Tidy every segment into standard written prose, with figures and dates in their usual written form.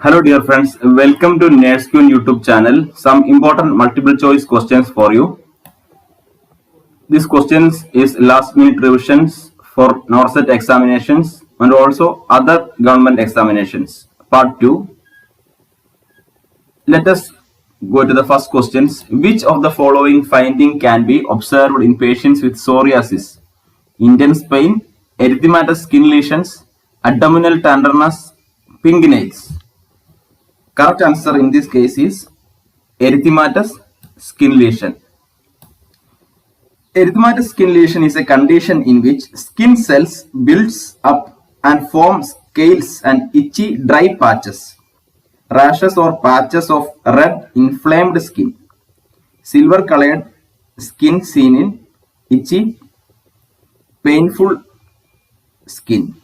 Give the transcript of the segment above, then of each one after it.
Hello dear friends, welcome to NerdSchool YouTube channel. Some important multiple choice questions for you. These questions is last minute revisions for NORCET examinations and also other government examinations. Part 2. Let us go to the first questions. Which of the following finding can be observed in patients with psoriasis? Intense pain, erythematous skin lesions, abdominal tenderness, pink nails. Correct answer in this case is erythematous skin lesion. Erythematous skin lesion is a condition in which skin cells builds up and form scales and itchy dry patches, rashes or patches of red inflamed skin, silver colored skin seen in itchy painful skin.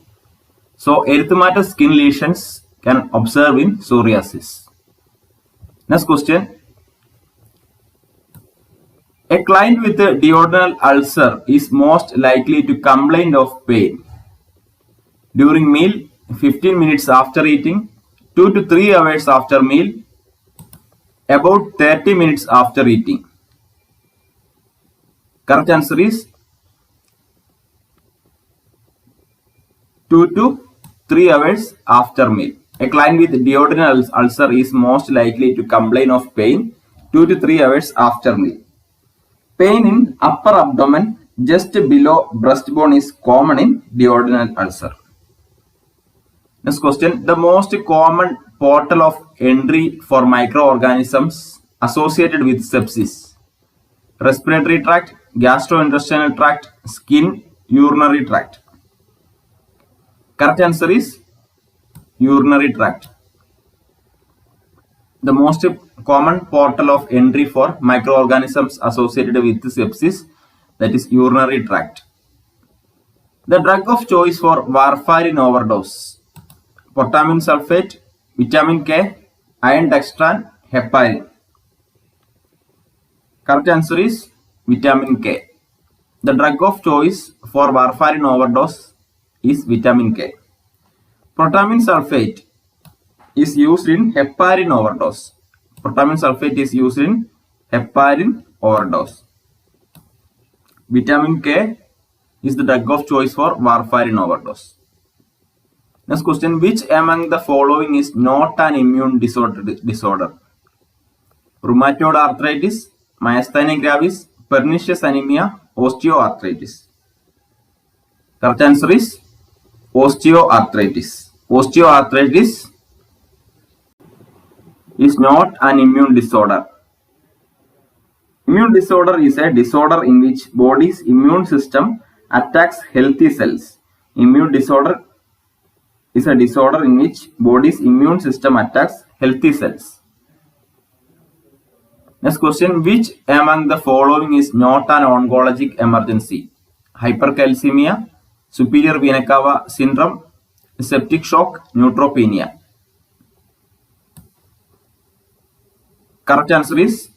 So erythematous skin lesions can observe in psoriasis. Next question. A client with a duodenal ulcer is most likely to complain of pain during meal, 15 minutes after eating, 2 to 3 hours after meal, about 30 minutes after eating. Correct answer is 2 to 3 hours after meal. A client with duodenal ulcer is most likely to complain of pain 2 to 3 hours after meal. Pain in upper abdomen just below breastbone is common in duodenal ulcer. Next question. The most common portal of entry for microorganisms associated with sepsis. Respiratory tract, gastrointestinal tract, skin, urinary tract. Correct answer is urinary tract. The most common portal of entry for microorganisms associated with sepsis, that is urinary tract. The drug of choice for warfarin overdose. Potassium sulfate, vitamin K, iron dextran, heparin. Correct answer is vitamin K. The drug of choice for warfarin overdose is vitamin K. Potassium sulfate is used in heparin overdose. Potassium sulfate is used in heparin overdose. Vitamin K is the drug of choice for warfarin overdose. Next question. Which among the following is not an immune disorder? Rheumatoid arthritis, myasthenia gravis, pernicious anemia, osteoarthritis. Correct answer is osteoarthritis. Osteoarthritis is not an immune disorder. Immune disorder is a disorder in which body's immune system attacks healthy cells. Immune disorder is a disorder in which body's immune system attacks healthy cells. Next question. Which among the following is not an oncologic emergency? Hypercalcemia, superior vena cava syndrome, septic shock, neutropenia. Correct answer is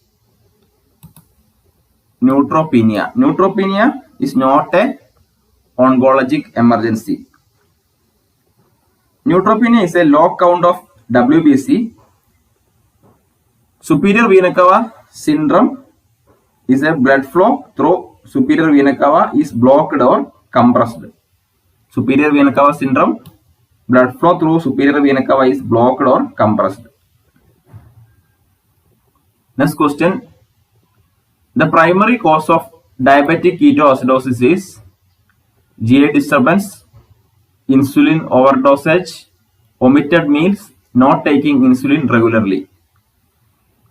neutropenia. Neutropenia is not a oncologic emergency. Neutropenia is a low count of WBC. Superior vena cava syndrome is a blood flow through superior vena cava is blocked or compressed. Superior vena cava syndrome, blood flow through superior vena cava is blocked or compressed. Next question. The primary cause of diabetic ketoacidosis is GI disturbance, insulin overdosage, omitted meals, not taking insulin regularly.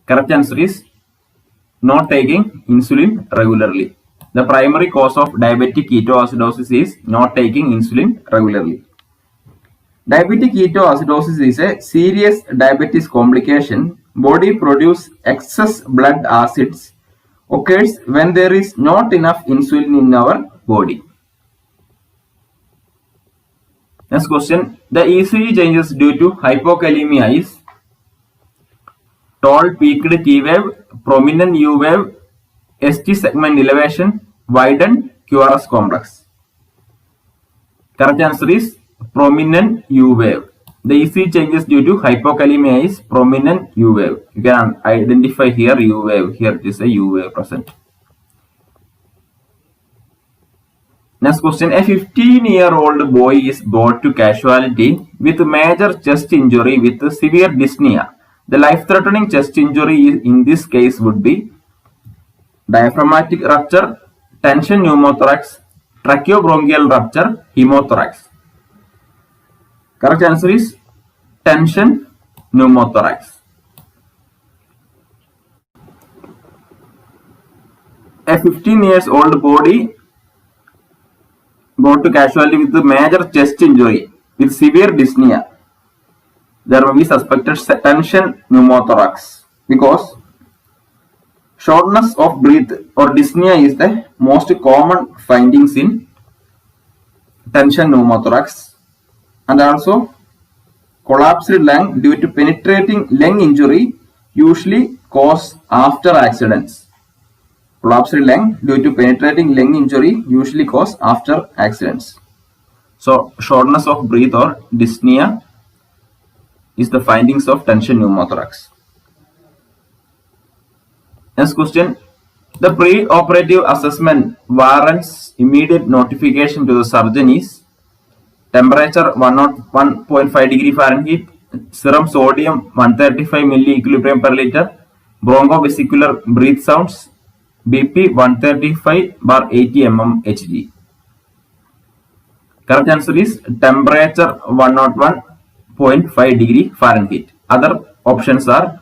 Correct answer is not taking insulin regularly. The primary cause of diabetic ketoacidosis is not taking insulin regularly. Diabetic ketoacidosis is a serious diabetes complication. Body produce excess blood acids occurs when there is not enough insulin in our body. Next question. The ECG changes due to hypokalemia is tall peaked T wave, prominent U wave, ST segment elevation, widened QRS complex. Correct answer is prominent U wave. The EC changes due to hypokalemia is prominent U wave. You can identify here U wave. Here it is a U wave present. Next question. A 15-year-old boy is brought to casualty with major chest injury with severe dyspnea. The life-threatening chest injury in this case would be diaphragmatic rupture, tension pneumothorax, tracheobronchial rupture, hemothorax. Correct answer is tension pneumothorax. A 15-year-old body brought to casualty with a major chest injury with severe dyspnea. There may be suspected tension pneumothorax because shortness of breath or dyspnea is the most common findings in tension pneumothorax, and also collapsed lung due to penetrating lung injury usually cause after accidents. Collapsed lung due to penetrating lung injury usually cause after accidents. So shortness of breath or dyspnea is the findings of tension pneumothorax. Next question. The pre-operative assessment warrants immediate notification to the surgeon is temperature 101.5 degree Fahrenheit, serum sodium 135 milliequilibrium per liter, bronchovesicular breath sounds, BP 135/80 mmHg. Correct answer is temperature 101.5 degree Fahrenheit. Other options are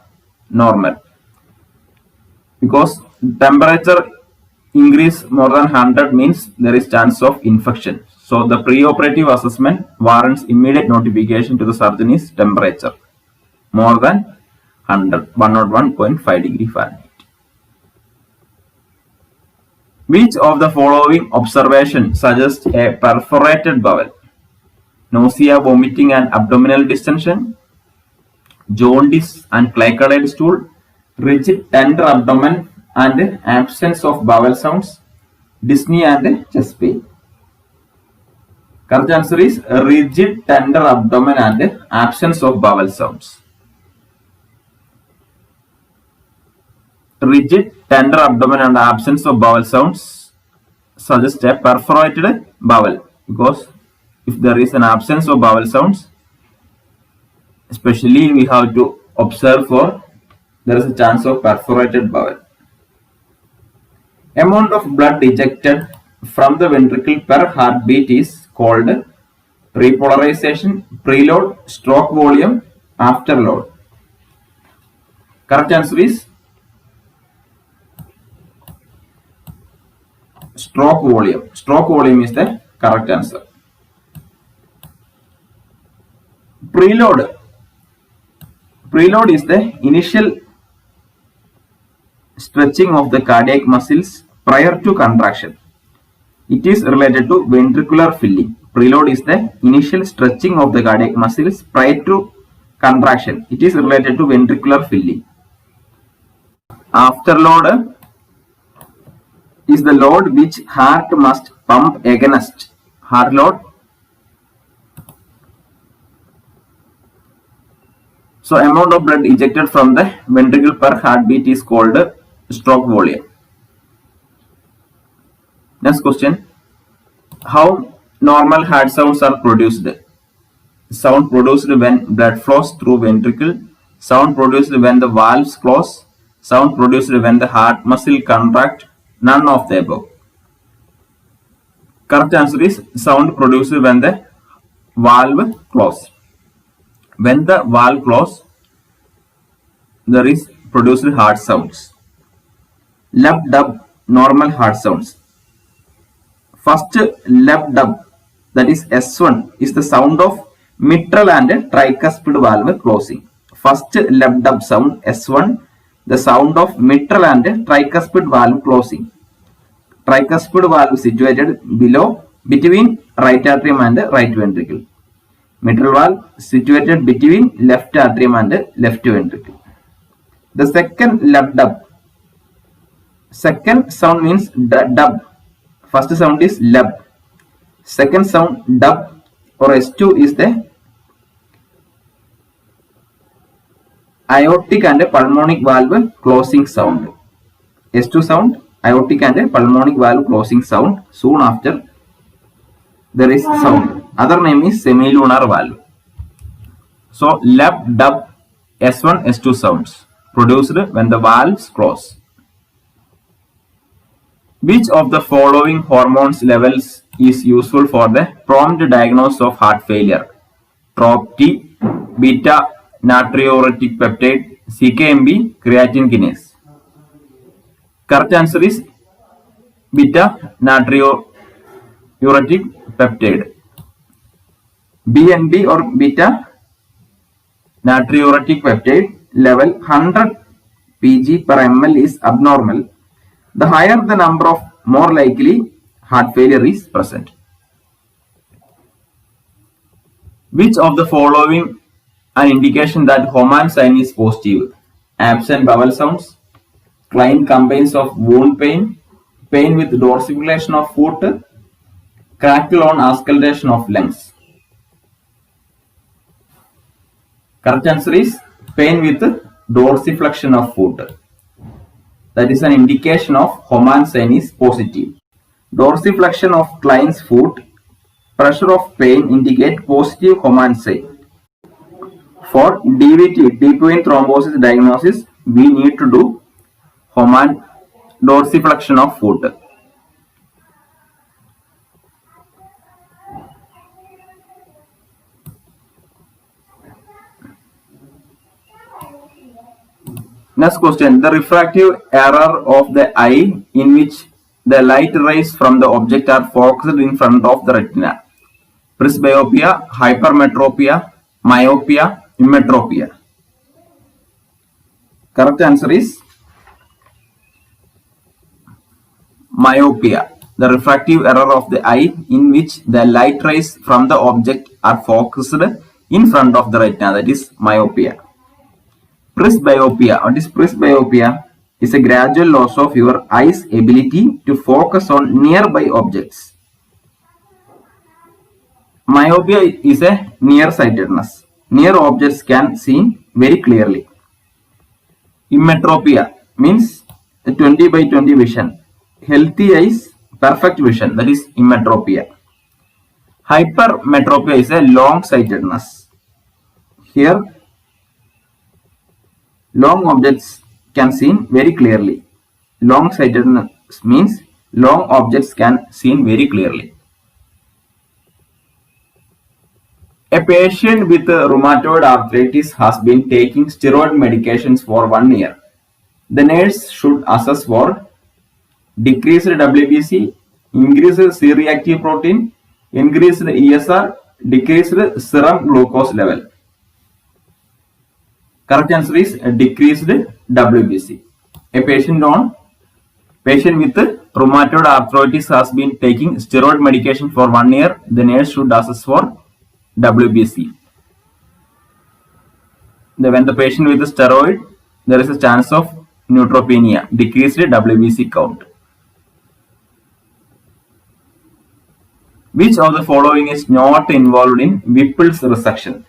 normal. Because temperature increase more than 100 means there is chance of infection. So the preoperative assessment warrants immediate notification to the surgeon is temperature more than 101.5 degree Fahrenheit. Which of the following observation suggests a perforated bowel? Nausea, vomiting and abdominal distension, jaundice and clay-colored stool, rigid tender abdomen and absence of bowel sounds, dyspnea and chest pain. Correct answer is rigid tender abdomen and absence of bowel sounds. Rigid tender abdomen and absence of bowel sounds suggest a perforated bowel, because if there is an absence of bowel sounds, especially we have to observe for there is a chance of perforated bowel. Amount of blood ejected from the ventricle per heartbeat is called repolarization, preload, stroke volume, afterload. Correct answer is stroke volume. Stroke volume is the correct answer. Preload. Preload is the initial stretching of the cardiac muscles prior to contraction. It is related to ventricular filling. Preload is the initial stretching of the cardiac muscles prior to contraction. It is related to ventricular filling. Afterload is the load which heart must pump against. Heart load. So amount of blood ejected from the ventricle per heartbeat is called stroke volume. Next question. How normal heart sounds are produced? Sound produced when blood flows through ventricle. Sound produced when the valves close. Sound produced when the heart muscle contract. None of the above. Correct answer is sound produced when the valve close. When the valve close, there is produced heart sounds. Lub dub, normal heart sounds. First lub dub, that is S1, is the sound of mitral and tricuspid valve closing. First lub dub sound S1, the sound of mitral and tricuspid valve closing. Tricuspid valve situated between right atrium and right ventricle. Mitral valve situated between left atrium and left ventricle. The second lub dub. Second sound means dub. First sound is lub. Second sound dub or S2 is the aortic and pulmonic valve closing sound. S2 sound, aortic and pulmonic valve closing sound. Soon after there is sound. Other name is semilunar valve. So lub, dub, S1, S2 sounds produced when the valves close. Which of the following hormones levels is useful for the prompt diagnosis of heart failure? TROP-T, beta natriuretic peptide, CKMB, creatine kinase. Correct answer is beta natriuretic peptide. BNP or beta natriuretic peptide level 100 pg per ml is abnormal. The higher the number of, more likely heart failure is present. Which of the following an indication that Homan sign is positive? Absent bowel sounds, Klein complaints of wound pain, pain with dorsiflexion of foot, crackle on auscultation of lungs. Correct answer is pain with dorsiflexion of foot. That is an indication of Homan sign is positive. Dorsiflexion of Klein's foot, pressure of pain indicate positive Homan sign. For DVT, deep vein thrombosis diagnosis, we need to do Homan dorsiflexion of foot. Next question, the refractive error of the eye in which the light rays from the object are focused in front of the retina. Presbyopia, hypermetropia, myopia, emmetropia. Correct answer is myopia. The refractive error of the eye in which the light rays from the object are focused in front of the retina, that is myopia. Presbyopia. What is presbyopia? Is a gradual loss of your eye's ability to focus on nearby objects. Myopia is a nearsightedness. Near objects can see very clearly. Emmetropia means 20 by 20 vision. Healthy eyes, perfect vision, that is emmetropia. Hypermetropia is a long-sightedness. Here, long objects can see very clearly. Long-sightedness means long objects can see very clearly. A patient with rheumatoid arthritis has been taking steroid medications for 1 year. The nurse should assess for decreased WBC, increased C-reactive protein, increased ESR, decreased serum glucose level. Correct answer is decreased WBC. A patient with rheumatoid arthritis has been taking steroid medication for 1 year. The nurse should assess for WBC. When the patient with the steroid, there is a chance of neutropenia, decreased WBC count. Which of the following is not involved in Whipple's resection?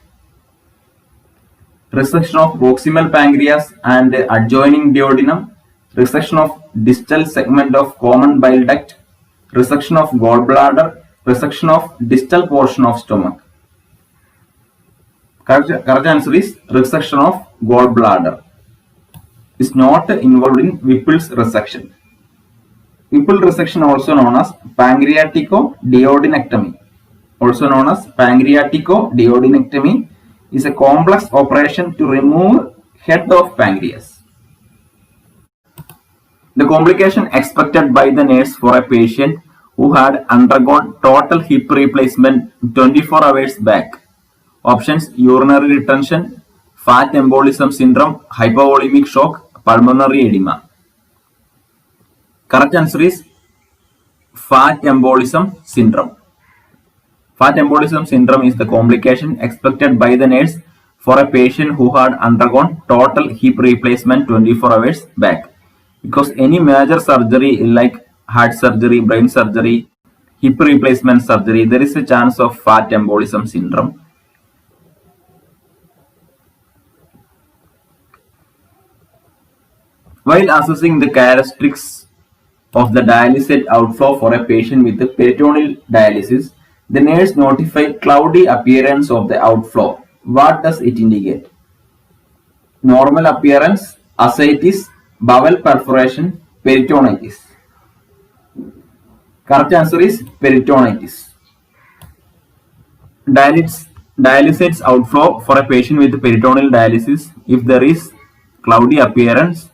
Resection of proximal pancreas and adjoining duodenum, resection of distal segment of common bile duct, resection of gallbladder, resection of distal portion of stomach. Correct answer is resection of gallbladder. Is not involved in Whipple's resection. Whipple resection, also known as pancreatico-duodenectomy, is a complex operation to remove head of pancreas. The complication expected by the nurse for a patient who had undergone total hip replacement 24 hours back. Options: urinary retention, fat embolism syndrome, hypovolemic shock, pulmonary edema. Correct answer is fat embolism syndrome. Fat embolism syndrome is the complication expected by the nurse for a patient who had undergone total hip replacement 24 hours back. Because any major surgery like heart surgery, brain surgery, hip replacement surgery, there is a chance of fat embolism syndrome. While assessing the characteristics of the dialysate outflow for a patient with peritoneal dialysis, the nurse notified cloudy appearance of the outflow. What does it indicate? Normal appearance, ascites, bowel perforation, peritonitis. Correct answer is peritonitis. Dialysates outflow for a patient with peritoneal dialysis. If there is cloudy appearance,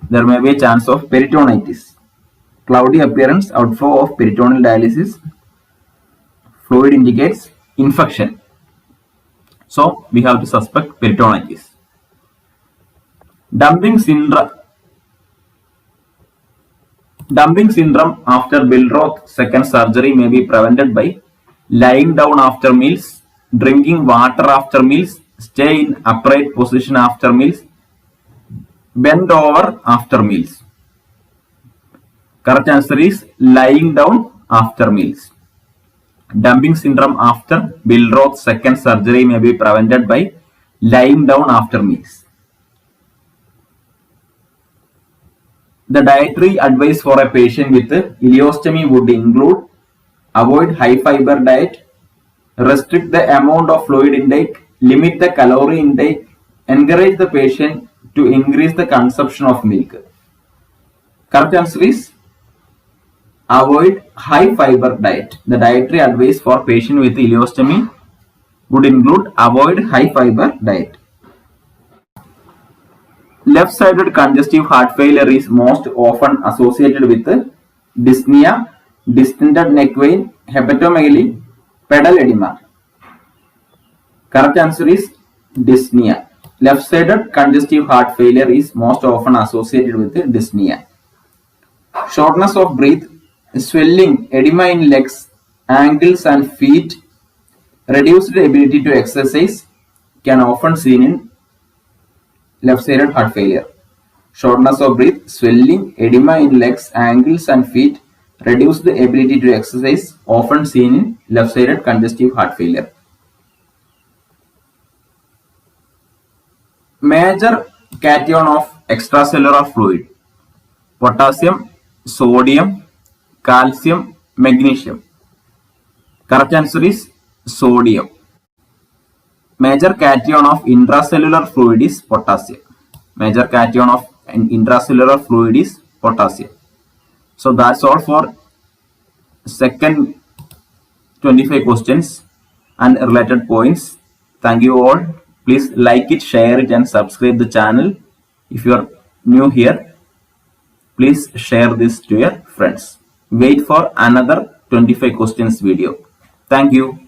there may be a chance of peritonitis. Cloudy appearance, outflow of peritoneal dialysis. Fluid indicates infection. So we have to suspect peritonitis. Dumping syndrome after Billroth second surgery may be prevented by lying down after meals, drinking water after meals, stay in upright position after meals, bend over after meals. Correct answer is lying down after meals. Dumping syndrome after Billroth second surgery may be prevented by lying down after meals. The dietary advice for a patient with ileostomy would include avoid high fiber diet, restrict the amount of fluid intake, limit the calorie intake, encourage the patient to increase the consumption of milk. Correct answer is avoid high fiber diet. The dietary advice for patient with ileostomy would include avoid high fiber diet. Left-sided congestive heart failure is most often associated with dyspnea, distended neck vein, hepatomegaly, pedal edema. Correct answer is dyspnea. Left-sided congestive heart failure is most often associated with dyspnea. Shortness of breath, swelling, edema in legs, ankles and feet, reduced ability to exercise can often seen in left-sided heart failure. Shortness of breath, swelling, edema in legs, ankles and feet, reduced the ability to exercise, often seen in left-sided congestive heart failure. Major cation of extracellular fluid: potassium, sodium, calcium, magnesium. Correct answer is sodium. Major cation of intracellular fluid is potassium. Major cation of an intracellular fluid is potassium. So that's all for second 25 questions and related points. Thank you all. Please like it, share it and subscribe the channel. If you are new here, please share this to your friends. Wait for another 25 questions video. Thank you.